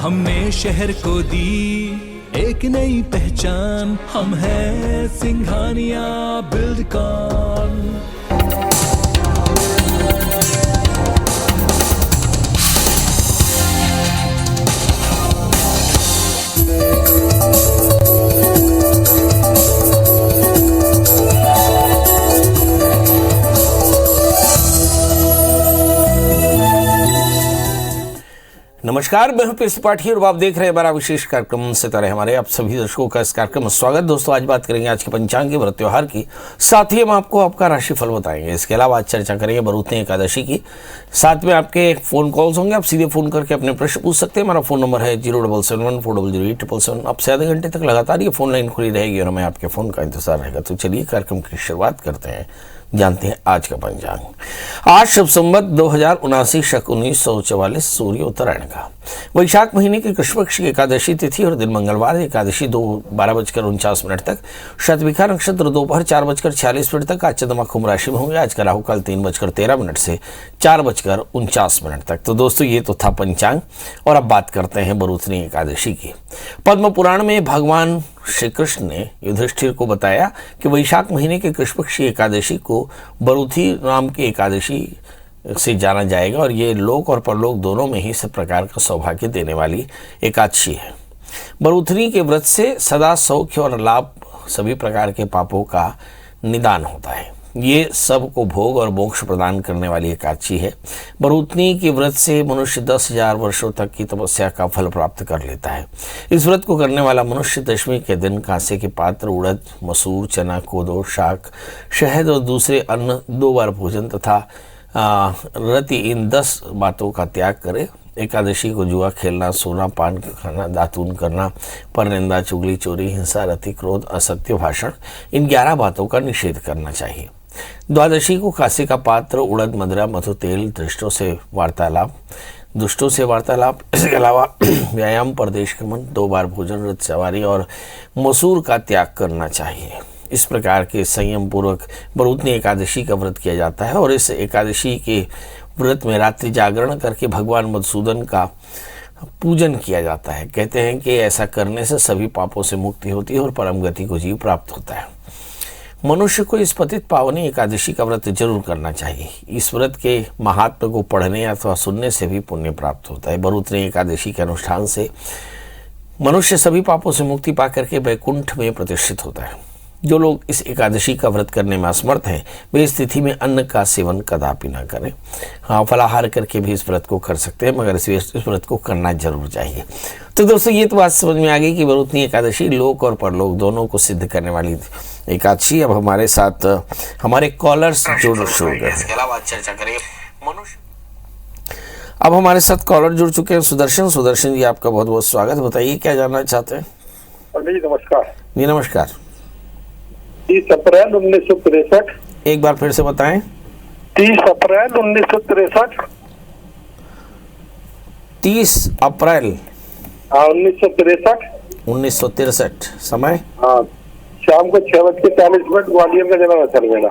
हमने शहर को दी एक नई पहचान, हम हैं सिंघानिया बिल्डकॉन। नमस्कार, मैं हूं पीएस त्रिपाठी और आप देख रहे हैं हमारा विशेष कार्यक्रम सितारे हमारे। आप सभी दर्शकों का इस कार्यक्रम में स्वागत। दोस्तों, आज बात करेंगे आज के पंचांग के व्रत त्योहार की, साथ ही हम आपको आपका राशिफल बताएंगे। इसके अलावा आज चर्चा करेंगे बरूतनी एकादशी की, साथ में आपके फोन कॉल्स होंगे। आप सीधे फोन करके अपने प्रश्न पूछ सकते हैं। हमारा फोन नंबर है 07714008777। अब से आधे घंटे तक लगातार ये फोन लाइन खुली रहेगी और हमें आपके फोन का इंतजार रहेगा। तो चलिए कार्यक्रम की शुरुआत करते हैं, जानते हैं आज का पंचांग। आज शुभ संवत 2079 शक 1944 सूर्य उत्तरायण का वैशाख महीने की कृष्ण पक्ष की एकादशी तिथि और दिन मंगलवार। एकादशी 12:49 तक, शतभिखा नक्षत्र दोपहर 4:46 तक। आज चंद्रमा कुंभ राशि में होंगे। आज का राहु काल 3:13 से 4:49 तक। तो दोस्तों, ये तो था पंचांग और अब बात करते हैं बरूतनी एकादशी की। पद्म पुराण में भगवान श्री कृष्ण ने युधिष्ठिर को बताया कि वैशाख महीने के कृष्ण पक्ष की एकादशी को बरूथी नाम की एकादशी से जाना जाएगा और ये लोक और परलोक दोनों में ही सब प्रकार का सौभाग्य देने वाली एकादशी है। बरूथनी के व्रत से सदा सौख्य और लाभ, सभी प्रकार के पापों का निदान होता है। ये सब को भोग और मोक्ष प्रदान करने वाली एकादशी है। बरूथनी के व्रत से मनुष्य 10,000 वर्षों तक की तपस्या का फल प्राप्त कर लेता है। इस व्रत को करने वाला मनुष्य दशमी के दिन कांसे के पात्र, उड़द, मसूर, चना, कोदो, शाक, शहद और दूसरे अन्न 2 बार भोजन तथा रति, इन 10 बातों का त्याग करे। एकादशी को जुआ खेलना, सोना पान खाना, दातून करना, परनिंदा, चुगली, चोरी, हिंसा, रति, क्रोध, असत्य भाषण, इन 11 बातों का निषेध करना चाहिए। द्वादशी को कांसे का पात्र, उड़द, मदिरा, मधु, तेल, दुष्टों से वार्तालाप, इसके अलावा व्यायाम, परदेश गमन, 2 बार भोजन, रथ सवारी और मसूर का त्याग करना चाहिए। इस प्रकार के संयम पूर्वक बरूतनी एकादशी का व्रत किया जाता है और इस एकादशी के व्रत में रात्रि जागरण करके भगवान मधुसूदन का पूजन किया जाता है। कहते हैं कि ऐसा करने से सभी पापों से मुक्ति होती है और परम गति को जीव प्राप्त होता है। मनुष्य को इस पतित पावनी एकादशी का व्रत जरूर करना चाहिए। इस व्रत के महात्म्य को पढ़ने अथवा सुनने से भी पुण्य प्राप्त होता है। बरूतनी एकादशी के अनुष्ठान से मनुष्य सभी पापों से मुक्ति पाकर के वैकुंठ में प्रतिष्ठित होता है। जो लोग इस एकादशी का व्रत करने में असमर्थ हैं, वे इस तिथि में अन्न का सेवन कदापि न करें। हाँ, फलाहार करके भी इस व्रत को कर सकते हैं, मगर इस व्रत को करना जरूर चाहिए। तो दोस्तों, ये तो बात समझ में आ गई कि बरूतनी एकादशी लोक और परलोक दोनों को सिद्ध करने वाली एकादशी। अब हमारे साथ हमारे कॉलर्स जुड़ गए। इसके अलावा चर्चा करें अब हमारे साथ कॉलर जुड़ चुके हैं सुदर्शन जी, आपका बहुत बहुत स्वागत। बताइए क्या जानना चाहते हैं। पंडित जी नमस्कार। जी नमस्कार। 30 अप्रैल 1963। एक बार फिर से बताएं। 30 अप्रैल 1963। 30 अप्रैल 1963। 1963। समय? हाँ, शाम को 6:40 ग्वालियर का जन्म है सर मेरा।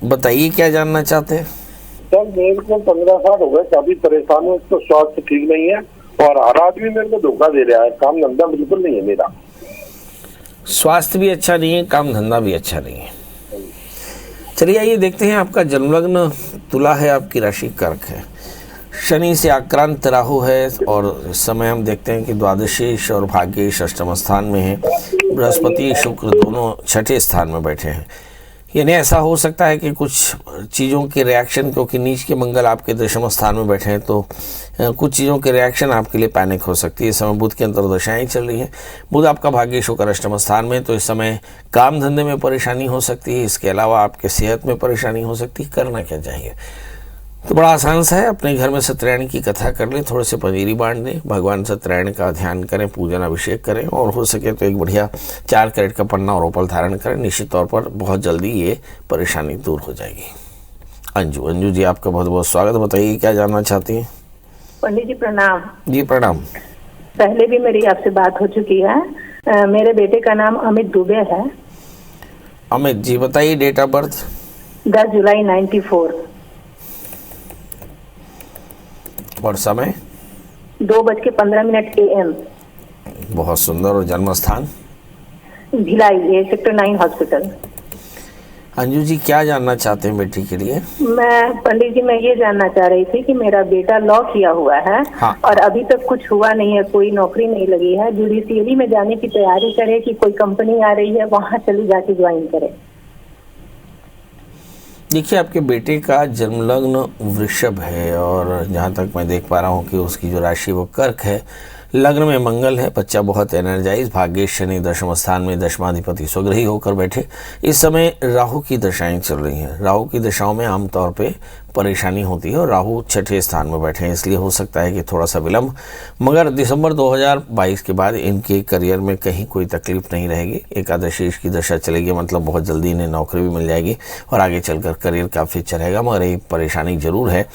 बताइए क्या जानना चाहते हैं। सर मेरे को 15 साल हो गए, काफी परेशान हूँ। इसको स्वास्थ्य ठीक नहीं है और हर आदमी मेरे को धोखा दे रहा है। काम धंधा बिल्कुल नहीं है मेरा। स्वास्थ्य भी अच्छा नहीं है, काम धंधा भी अच्छा नहीं है। चलिए आइए देखते हैं। आपका जन्मलग्न तुला है, आपकी राशि कर्क है, शनि से आक्रांत राहु है और इस समय हम देखते हैं कि द्वादशेश और भाग्येश अष्टम स्थान में है। बृहस्पति शुक्र दोनों छठे स्थान में बैठे हैं। यानी ऐसा हो सकता है कि कुछ चीज़ों के रिएक्शन, क्योंकि नीच के मंगल आपके दशम स्थान में बैठे हैं, तो कुछ चीज़ों के रिएक्शन आपके लिए पैनिक हो सकती है। इस समय बुध की अंतर्दशाएं चल रही हैं। बुध आपका भाग्य शुक्र अष्टम स्थान में, तो इस समय काम धंधे में परेशानी हो सकती है। इसके अलावा आपके सेहत में परेशानी हो सकती है। करना क्या चाहिए? तो बड़ा आसान सा है, अपने घर में सत्यनारायण की कथा कर लें, थोड़े से पनीरी बांट दें, भगवान सत्यनारायण का ध्यान करें, पूजन अभिषेक करें और हो सके तो एक बढ़िया 4 कैरेट का पन्ना और ओपल धारण करें। निश्चित तौर पर बहुत जल्दी ये परेशानी दूर हो जाएगी। अंजू जी, आपका बहुत बहुत स्वागत। बताइए क्या जानना चाहती हैं। पंडित जी प्रणाम। जी प्रणाम। पहले भी मेरी आपसे बात हो चुकी है। मेरे बेटे का नाम अमित दुबे है। अमित जी, बताइए डेट ऑफ बर्थ। 10 जुलाई 94। और समय? 2:15 AM। बहुत सुंदर। और जन्म स्थान? भिलाई, ये सेक्टर 9 हॉस्पिटल। अंजू जी क्या जानना चाहते हैं बेटी के लिए? मैं पंडित जी, मैं ये जानना चाह रही थी कि मेरा बेटा लॉ किया हुआ है। हाँ। और अभी तक कुछ हुआ नहीं है, कोई नौकरी नहीं लगी है। जुडिशियरी में जाने की तैयारी करे कि कोई कंपनी आ रही है वहां चली जाके ज्वाइन करे। देखिए, आपके बेटे का जन्म लग्न वृषभ है और जहाँ तक मैं देख पा रहा हूँ कि उसकी जो राशि वो कर्क है, लग्न में मंगल है। बच्चा बहुत एनर्जाइज, भाग्य शनि दशम स्थान में दशमाधिपति स्वग्रही होकर बैठे। इस समय राहु की दशाएं चल रही हैं। राहु की दशाओं में आमतौर पे परेशानी होती है और राहु छठे स्थान में बैठे हैं, इसलिए हो सकता है कि थोड़ा सा विलंब, मगर दिसंबर 2022 के बाद इनके करियर में कहीं कोई तकलीफ नहीं रहेगी। एकादशी की दशा चलेगी, मतलब बहुत जल्दी इन्हें नौकरी भी मिल जाएगी और आगे चलकर करियर काफ़ी अच्छा रहेगा। मगर एक परेशानी जरूर है,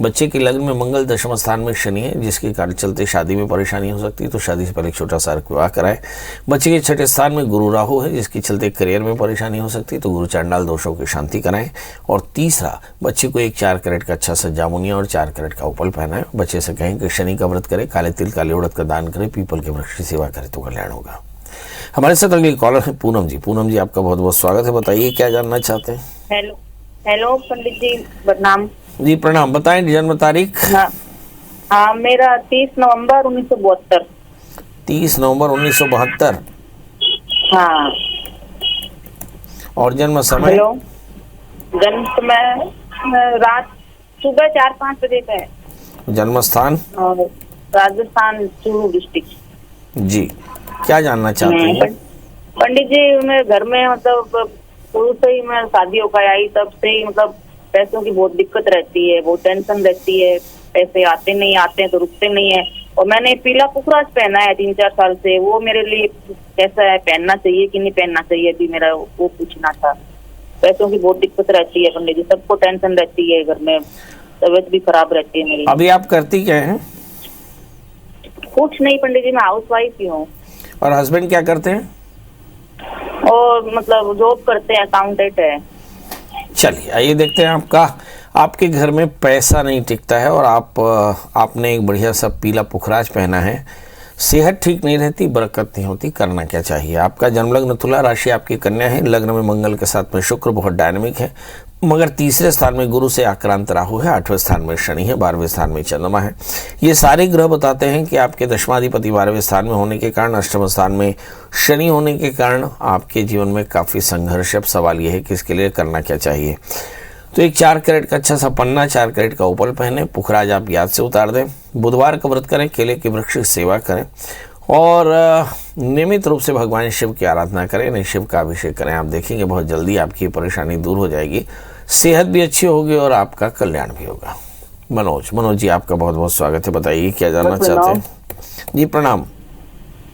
बच्चे के लग्न में मंगल दशम स्थान में शनि है, जिसके कारण चलते शादी में परेशानी हो सकती है, तो शादी से पहले एक छोटा सा विवाह कराएं। बच्चे के छठे स्थान में गुरु राहु है, जिसके चलते करियर में परेशानी हो सकती है, तो गुरु चांडाल दोषों की शांति कराएं। और तीसरा, बच्चे को एक 4 कैरेट का अच्छा सा जामुनिया और 4 कैरेट का उपल पहनाएं। बच्चे से कहें कि शनि का व्रत करे, काले तिल काले उड़द का दान करे, पीपल के वृक्ष की सेवा करे तो कल्याण होगा। हमारे साथ अगली कॉलर है पूनम जी। पूनम जी, आपका बहुत बहुत स्वागत है। बताइए क्या जानना चाहते हैं? हेलो हेलो पंडित जी, प्रणाम जी। प्रणाम। बताएं जन्म तारीख। हाँ, मेरा 30 नवंबर 1972। 30 नवंबर 1972। हाँ। और जन्म समय? हेलो, जन्म समय रात सुबह 4-5 बजे का है। जन्म स्थान? और राजस्थान, चूरू डिस्ट्रिक्ट। जी, क्या जानना चाहते हैं? पंडित जी, मैं घर में मतलब शुरू से ही मैं शादी होकर आई तब से ही मतलब पैसों की बहुत दिक्कत रहती है, बहुत टेंशन रहती है। पैसे आते नहीं, आते हैं तो रुकते नहीं है। और मैंने पीला पुखराज पहना है 3-4 साल से, वो मेरे लिए कैसा है, पहनना चाहिए कि नहीं पहनना चाहिए, अभी मेरा वो पूछना था। पैसों की बहुत दिक्कत रहती है पंडित जी, सबको टेंशन रहती है घर में, तबीयत भी खराब रहती है मेरी। अभी आप करती क्या हैं? कुछ नहीं पंडित जी, मैं हाउस वाइफ ही हूँ। और हस्बैंड क्या करते हैं? और मतलब जॉब करते हैं, अकाउंटेंट है। चलिए आइए देखते हैं आपके घर में पैसा नहीं टिकता है और आपने एक बढ़िया सा पीला पुखराज पहना है, सेहत ठीक नहीं रहती, बरकत नहीं होती, करना क्या चाहिए? आपका जन्म लग्न तुला, राशि आपकी कन्या है, लग्न में मंगल के साथ में शुक्र बहुत डायनेमिक है, मगर तीसरे स्थान में गुरु से आक्रांत राहु है, 8वें स्थान में शनि है, 12वें स्थान में चंद्रमा है। ये सारे ग्रह बताते हैं कि आपके दशमाधिपति 12वें स्थान में होने के कारण, अष्टम स्थान में शनि होने के कारण आपके जीवन में काफ़ी संघर्ष। अब सवाल यह है कि इसके लिए करना क्या चाहिए। तो एक 4 कैरेट का अच्छा सा पन्ना, 4 कैरेट का उपल पहने, पुखराज आप याद से उतार दें, बुधवार का व्रत करें, केले के वृक्ष की सेवा करें और नियमित रूप से भगवान शिव की आराधना करें, नहीं शिव का अभिषेक करें। आप देखेंगे बहुत जल्दी आपकी परेशानी दूर हो जाएगी, सेहत भी अच्छी होगी और आपका कल्याण भी होगा। मनोज जी, आपका बहुत बहुत स्वागत है। बताइए क्या जानना चाहते हैं? जी प्रणाम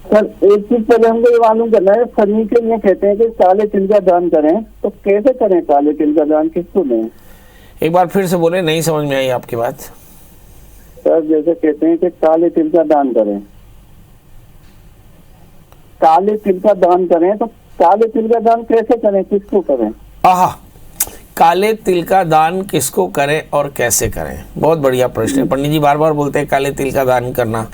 सर। एक चीज पहले हमको ये मालूम करना है, शनि के लिए कहते हैं कि काले तिल का दान करें, तो कैसे करें काले तिल का दान, किसको दें? एक बार फिर से बोले, नहीं समझ में आई आपकी बात। सर जैसे कहते हैं कि काले तिल का दान करें, काले तिल का दान करें, तो काले तिल का दान कैसे करें, किसको करें? आहा, काले तिल का दान किसको करें और कैसे करें? बहुत बढ़िया प्रश्न है। पंडित जी बार बार बोलते हैं काले तिल का दान करना,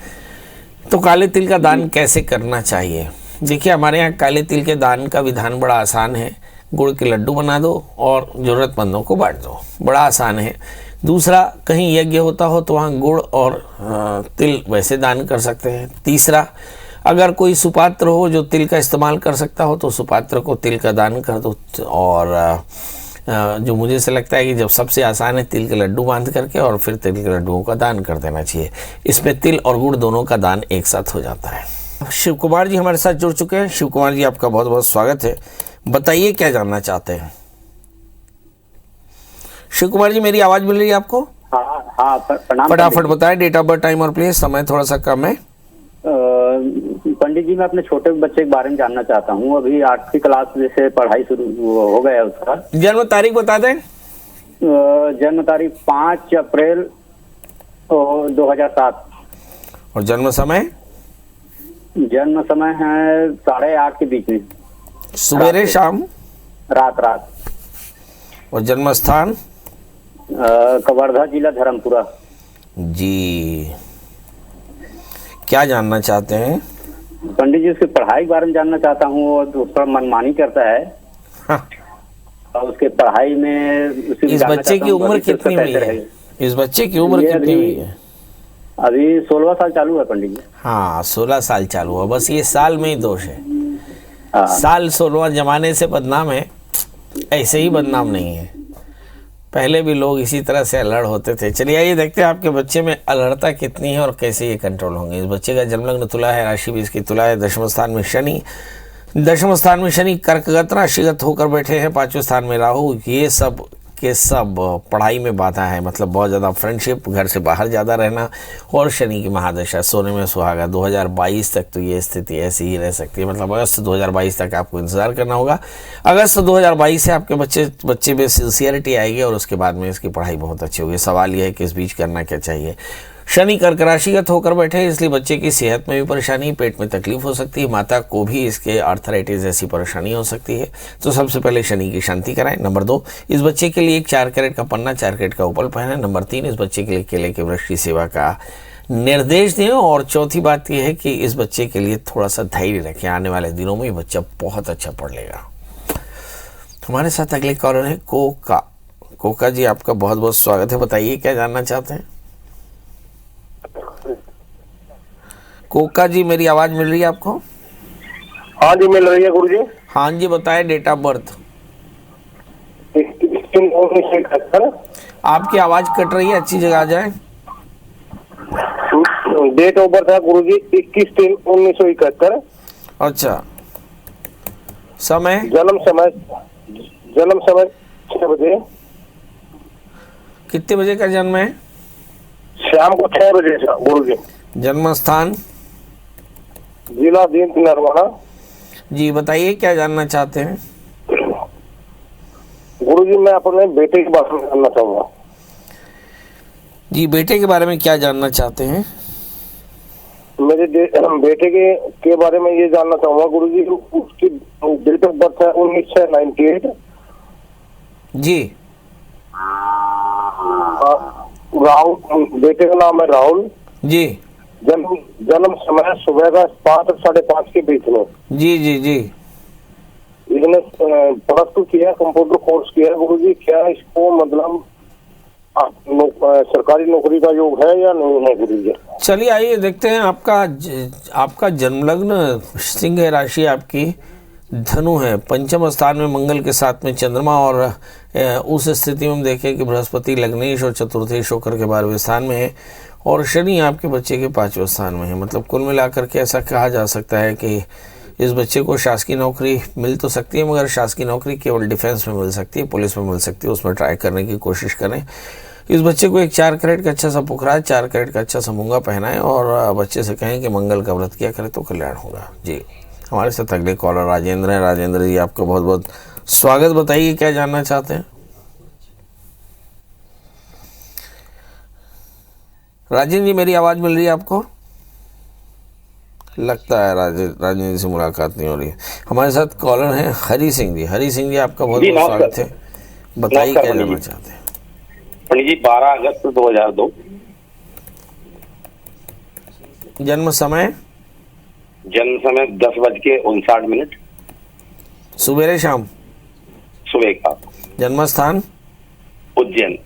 तो काले तिल का दान कैसे करना चाहिए? देखिए, हमारे यहाँ काले तिल के दान का विधान बड़ा आसान है। गुड़ के लड्डू बना दो और ज़रूरतमंदों को बांट दो, बड़ा आसान है। दूसरा, कहीं यज्ञ होता हो तो वहाँ गुड़ और तिल वैसे दान कर सकते हैं। तीसरा, अगर कोई सुपात्र हो जो तिल का इस्तेमाल कर सकता हो तो सुपात्र को तिल का दान कर दो। और जो मुझे से लगता है कि जब सबसे आसान है, तिल के लड्डू बांध करके और फिर तिल के लड्डुओं का दान कर देना चाहिए। इसमें तिल और गुड़ दोनों का दान एक साथ हो जाता है। शिव कुमार जी हमारे साथ जुड़ चुके हैं। शिव कुमार जी, आपका बहुत बहुत स्वागत है। बताइए क्या जानना चाहते हैं? शिव कुमार जी, मेरी आवाज मिल रही है आपको? हाँ, प्रणाम। फटाफट बताएं, डेट ऑफ बर्थ, टाइम और प्लेस। समय थोड़ा सा कम है। पंडित जी, मैं अपने छोटे बच्चे के बारे में जानना चाहता हूँ। अभी 8वीं क्लास से पढ़ाई शुरू हो गया उसका। जन्म तारीख बता दें। जन्म तारीख 5 अप्रैल 2007। और जन्म समय? जन्म समय है 8:30 के बीच में, सवेरे शाम? रात। और जन्म स्थान? कवर्धा जिला, धर्मपुरा। जी, क्या जानना चाहते हैं? पंडित जी उसकी पढ़ाई के बारे में जानना चाहता हूँ। वो तो उस पर मनमानी करता है। हाँ। और उसके पढ़ाई में इस बच्चे की उम्र कितनी हुई है? इस बच्चे की उम्र कितनी हुई है? अभी 16 साल चालू है पंडित जी। हाँ, 16 साल चालू हुआ। बस ये साल में ही दोष है। हाँ। साल 16 जमाने से बदनाम है, ऐसे ही बदनाम नहीं है। पहले भी लोग इसी तरह से अलर्ट होते थे। चलिए आइए देखते हैं आपके बच्चे में अलर्टता कितनी है और कैसे ये कंट्रोल होंगे। इस बच्चे का जन्मलग्न तुला है, राशि भी इसकी तुला है, दशम स्थान में शनि, दशम स्थान में शनि कर्कगत राशिगत होकर बैठे हैं, पांचवें स्थान में राहु। ये सब के सब पढ़ाई में बाधा है, मतलब बहुत ज़्यादा फ्रेंडशिप, घर से बाहर ज़्यादा रहना और शनि की महादशा, सोने में सुहागा। 2022 तक तो ये स्थिति ऐसी ही रह सकती है, मतलब अगस्त 2022 तक आपको इंतज़ार करना होगा। अगस्त 2022 से आपके बच्चे में सिंसियरिटी आएगी और उसके बाद में इसकी पढ़ाई बहुत अच्छी होगी। सवाल यह है कि इस बीच करना क्या चाहिए। शनि कर्क राशिगत होकर बैठे, इसलिए बच्चे की सेहत में भी परेशानी, पेट में तकलीफ हो सकती है, माता को भी इसके आर्थराइटिस जैसी परेशानी हो सकती है। तो सबसे पहले शनि की शांति कराएं। नंबर 2, इस बच्चे के लिए एक 4 कैरेट का पन्ना, 4 कैरेट का उपल पहने। नंबर 3, इस बच्चे के लिए केले के वृक्ष की सेवा का निर्देश दें। और चौथी बात यह है कि इस बच्चे के लिए थोड़ा सा धैर्य रखें, आने वाले दिनों में ये बच्चा बहुत अच्छा पढ़ लेगा। हमारे साथ अगले कॉलर है कोका। कोका जी, आपका बहुत बहुत स्वागत है। बताइए क्या जानना चाहते हैं? कोका जी, मेरी आवाज मिल रही है आपको? हाँ जी मिल रही है गुरु जी। हाँ जी, बताएं डेट ऑफ बर्थ। 1971। आपकी आवाज कट रही है, अच्छी जगह आ जाए। डेट ऑफ बर्थ है गुरु जी 21/3/1971। अच्छा, समय? जन्म समय 6 बजे। कितने बजे का जन्म है? शाम को 6 बजे गुरु जी। जन्म स्थान? जिला दीन नरवाना। जी बताइए क्या जानना चाहते हैं? गुरु जी मैं अपने बेटे के बारे में जानना चाहूंगा। जी, बेटे के बारे में क्या जानना चाहते हैं? मेरे बेटे के बारे में ये जानना चाहूंगा गुरु जी। उसकी डेट ऑफ बर्थ है 1998। जी। राहुल, बेटे का नाम है राहुल। जी। जन्म समय सुबह का 5 और 5:30 के बीच में। जी जी जी। इसने +2 किया, कंप्यूटर कोर्स किया गुरु जी। क्या इसको मतलब सरकारी नौकरी का योग है या नहीं है गुरु जी? चलिए आइए देखते हैं। आपका जन्मलग्न सिंह राशि आपकी धनु है, पंचम स्थान में मंगल के साथ में चंद्रमा, और उस स्थिति में हम देखें कि बृहस्पति लग्नेश और चतुर्थेश होकर के 12वें स्थान में है और शनि आपके बच्चे के 5वें स्थान में है। मतलब कुल मिलाकर के ऐसा कहा जा सकता है कि इस बच्चे को शासकीय नौकरी मिल तो सकती है, मगर शासकीय नौकरी केवल डिफेंस में मिल सकती है, पुलिस में मिल सकती है, उसमें ट्राई करने की कोशिश करें। इस बच्चे को एक 4 कैरेट का अच्छा सा पुखरा, 4 कैरेट का अच्छा सा मूंगा पहनाएं और बच्चे से कहें कि मंगल का व्रत किया करे तो कल्याण होगा। जी, हमारे साथ अगले कॉलर राजेंद्र हैं। राजेंद्र जी, आपका बहुत बहुत स्वागत। बताइए क्या जानना चाहते हैं? राजेंद्र जी, मेरी आवाज मिल रही है आपको? लगता है राजेंद्र जी से मुलाकात नहीं हो रही है। हमारे साथ कॉलर हैं हरी सिंह जी। हरी सिंह जी, आपका बहुत बहुत स्वागत है। बताइए क्या जानना चाहते हैं? पंडित जी 12 अगस्त 2002। जन्म समय? जन्म समय 10:59। सुबेरे शाम? सुबह का। जन्म स्थान? उज्जैन।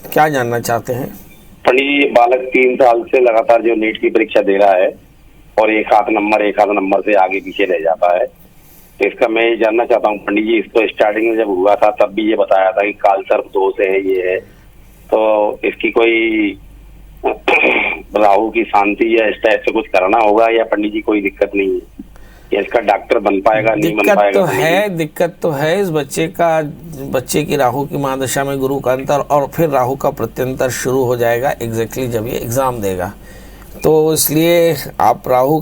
क्या जानना चाहते हैं? पंडित जी बालक 3 साल से लगातार जो नीट की परीक्षा दे रहा है और एक आध नंबर से आगे पीछे रह जाता है, तो इसका मैं ये जानना चाहता हूँ पंडित जी। इसको स्टार्टिंग में जब हुआ था तब भी ये बताया था कि काल सर्प दोष है, ये है, तो इसकी कोई राहु की शांति या इस टाइप से कुछ करना होगा या पंडित जी कोई दिक्कत नहीं है? या इसका डॉक्टर बन पाएगा नहीं बन पाएगा? दिक्कत तो है इस बच्चे की राहु की महादशा में गुरु का अंतर और फिर राहु का प्रत्यंतर शुरू हो जाएगा एग्जैक्टली जब ये एग्जाम देगा। तो इसलिए आप राहु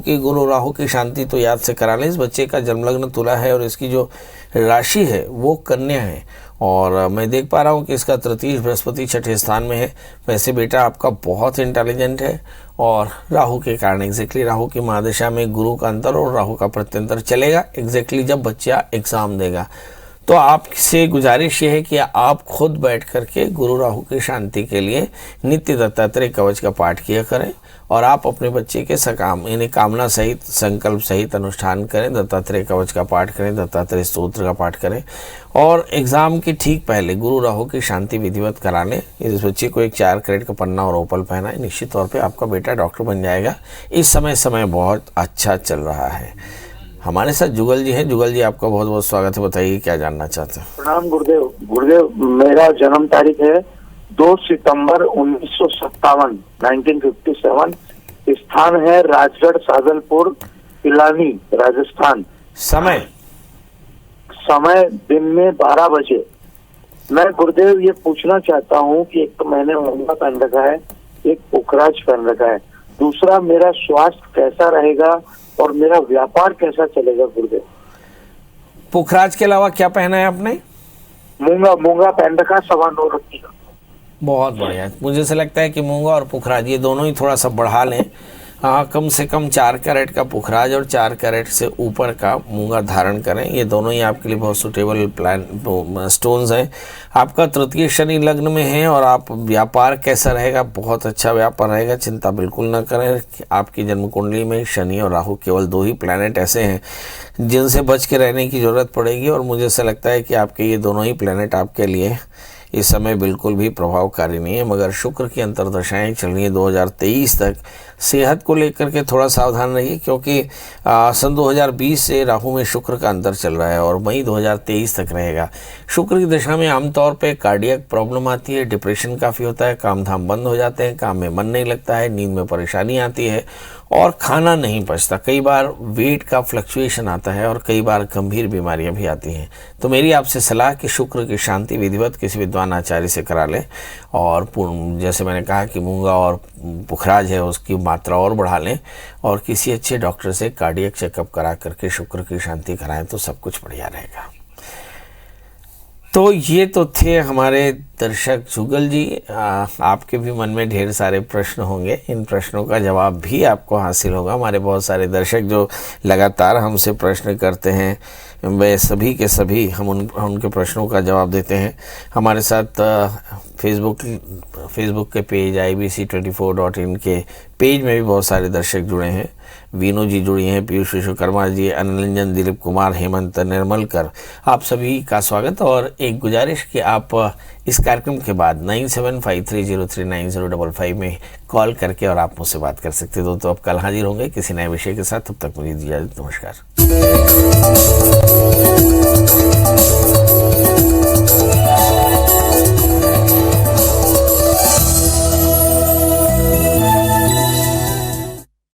की शांति तो याद से करा लें। इस बच्चे का जन्मलग्न तुला है और इसकी जो राशि है वो कन्या है और मैं देख पा रहा हूँ कि इसका तृतीय बृहस्पति 6ठे स्थान में है। वैसे बेटा आपका बहुत इंटेलिजेंट है और राहु के कारण एग्जैक्टली राहु की महादशा में गुरु का अंतर और राहु का प्रत्यंतर चलेगा एग्जैक्टली जब बच्चा एग्जाम देगा। तो आपसे गुजारिश ये है कि आप खुद बैठ करके गुरु राहु की शांति के लिए नित्य दत्तात्रेय कवच का पाठ किया करें और आप अपने बच्चे के सकाम यानी कामना सहित संकल्प सहित अनुष्ठान करें, दत्तात्रेय कवच का पाठ करें, दत्तात्रेय स्तोत्र का पाठ करें और एग्ज़ाम के ठीक पहले गुरु राहु की शांति विधिवत करा लें। इस बच्चे को एक 4 कैरेट का पन्ना और ओपल पहनाएं, निश्चित तौर पे आपका बेटा डॉक्टर बन जाएगा। इस समय बहुत अच्छा चल रहा है। हमारे साथ जुगल जी हैं। जुगल जी, आपका बहुत बहुत स्वागत है। बताइए क्या जानना चाहते हैं। प्रणाम गुरुदेव। गुरुदेव, मेरा जन्म तारीख है 2 सितंबर 1957 1957। स्थान है राजगढ़ सादलपुर पिलानी राजस्थान। समय दिन में 12 बजे। मैं गुरुदेव ये पूछना चाहता हूँ कि एक तो मैंने मूंगा पहन रखा है, एक पुखराज पहन रखा है, दूसरा मेरा स्वास्थ्य कैसा रहेगा और मेरा व्यापार कैसा चलेगा गुरुदेव। पुखराज के अलावा क्या पहना है आपने? मूंगा पहन रखा, 9.25 रखी का। बहुत बढ़िया। मुझे से लगता है कि मूंगा और पुखराज ये दोनों ही थोड़ा सा बढ़ा लें। हाँ, कम से कम 4 कैरेट का पुखराज और 4 कैरेट से ऊपर का मूंगा धारण करें। ये दोनों ही आपके लिए बहुत सूटेबल स्टोन्स हैं। आपका तृतीय शनि लग्न में है और आप व्यापार कैसा रहेगा? बहुत अच्छा व्यापार रहेगा, चिंता बिल्कुल ना करें। आपकी जन्म कुंडली में शनि और राहु केवल 2 ही प्लैनेट ऐसे हैं जिनसे बच के रहने की ज़रूरत पड़ेगी और मुझे ऐसा लगता है कि आपके ये दोनों ही प्लैनेट आपके लिए इस समय बिल्कुल भी प्रभावकारी नहीं है। मगर शुक्र की अंतर्दशाएं चल रही है 2023 तक। सेहत को लेकर के थोड़ा सावधान रहिए क्योंकि सन 2020 से राहु में शुक्र का अंतर चल रहा है और मई 2023 तक रहेगा। शुक्र की दशा में आमतौर पे कार्डियक प्रॉब्लम आती है, डिप्रेशन काफ़ी होता है, काम धाम बंद हो जाते हैं, काम में मन नहीं लगता है, नींद में परेशानी आती है और खाना नहीं पचता। कई बार वेट का फ्लक्चुएशन आता है और कई बार गंभीर बीमारियां भी आती हैं। तो मेरी आपसे सलाह कि शुक्र की शांति विधिवत किसी विद्वान आचार्य से करा लें और जैसे मैंने कहा कि मूंगा और पुखराज है उसकी मात्रा और बढ़ा लें और किसी अच्छे डॉक्टर से कार्डियक चेकअप करा करके शुक्र की शांति कराएं तो सब कुछ बढ़िया रहेगा। तो ये तो थे हमारे दर्शक जुगल जी। आपके भी मन में ढेर सारे प्रश्न होंगे, इन प्रश्नों का जवाब भी आपको हासिल होगा। हमारे बहुत सारे दर्शक जो लगातार हमसे प्रश्न करते हैं वे सभी के सभी हम उनके प्रश्नों का जवाब देते हैं। हमारे साथ फेसबुक के पेज ibc24.in के पेज में भी बहुत सारे दर्शक जुड़े हैं। वीनू जी जुड़ी हैं, पीयूष विश्वकर्मा जी, अनिल, दिलीप कुमार, हेमंत, निर्मलकर, आप सभी का स्वागत। और एक गुजारिश कि आप इस कार्यक्रम के बाद 9753039055 में कॉल करके और आप मुझसे बात कर सकते हो। तो अब कल हाजिर होंगे किसी नए विषय के साथ। तब तक मुझे दीजिए इजाज़त। नमस्कार।